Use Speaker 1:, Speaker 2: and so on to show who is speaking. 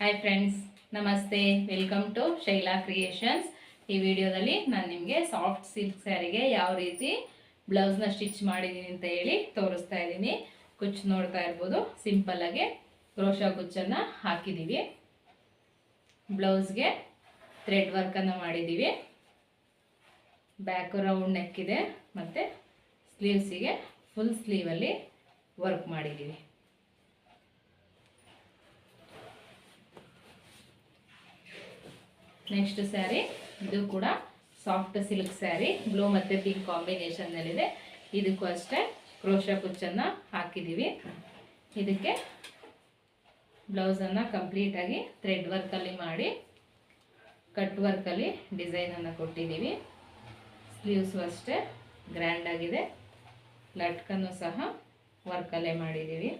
Speaker 1: Hi friends, ನಮಸ್ತೆ. Welcome to Shaila creations. ಈ ವಿಡಿಯೋದಲ್ಲಿ ನಾನು ನಿಮಗೆ ಸಾಫ್ಟ್ ಸಿಲ್ಕ್ ಸ್ಯಾರಿಗೆ ಯಾವ ರೀತಿ ಬ್ಲೌಸ್ನ ಸ್ಟಿಚ್ ಮಾಡಿದ್ದೀನಿ ಅಂತ ಹೇಳಿ ತೋರಿಸ್ತಾ ಇದ್ದೀನಿ. ಕುಚ್ಚು ನೋಡ್ತಾ ಇರ್ಬೋದು, ಸಿಂಪಲ್ಲಾಗಿ ಕ್ರೋಶಾ ಕುಚ್ಚನ್ನು ಹಾಕಿದ್ದೀವಿ. ಬ್ಲೌಸ್ಗೆ ಥ್ರೆಡ್ ವರ್ಕನ್ನು ಮಾಡಿದ್ದೀವಿ. ಬ್ಯಾಕ್ ರೌಂಡ್ ನೆಕ್ ಇದೆ ಮತ್ತು ಸ್ಲೀವ್ಸಿಗೆ ಫುಲ್ ಸ್ಲೀವಲ್ಲಿ ವರ್ಕ್ ಮಾಡಿದ್ದೀವಿ. ನೆಕ್ಸ್ಟ್ ಸ್ಯಾರಿ, ಇದು ಕೂಡ ಸಾಫ್ಟ್ ಸಿಲ್ಕ್ ಸ್ಯಾರಿ, ಬ್ಲೂ ಮತ್ತು ಪಿಂಕ್ ಕಾಂಬಿನೇಷನ್ನಲ್ಲಿದೆ. ಇದಕ್ಕೂ ಅಷ್ಟೇ ಕ್ರೋಶಾ ಕುಚ್ಚನ್ನು ಹಾಕಿದ್ದೀವಿ. ಇದಕ್ಕೆ ಬ್ಲೌಸನ್ನು ಕಂಪ್ಲೀಟಾಗಿ ಥ್ರೆಡ್ ವರ್ಕಲ್ಲಿ ಮಾಡಿ ಕಟ್ ವರ್ಕಲ್ಲಿ ಡಿಸೈನನ್ನು ಕೊಟ್ಟಿದ್ದೀವಿ. ಸ್ಲೀವ್ಸು ಅಷ್ಟೇ ಗ್ರ್ಯಾಂಡಾಗಿದೆ. ಲಟ್ಕನ್ನು ಸಹ ವರ್ಕಲ್ಲೇ ಮಾಡಿದ್ದೀವಿ.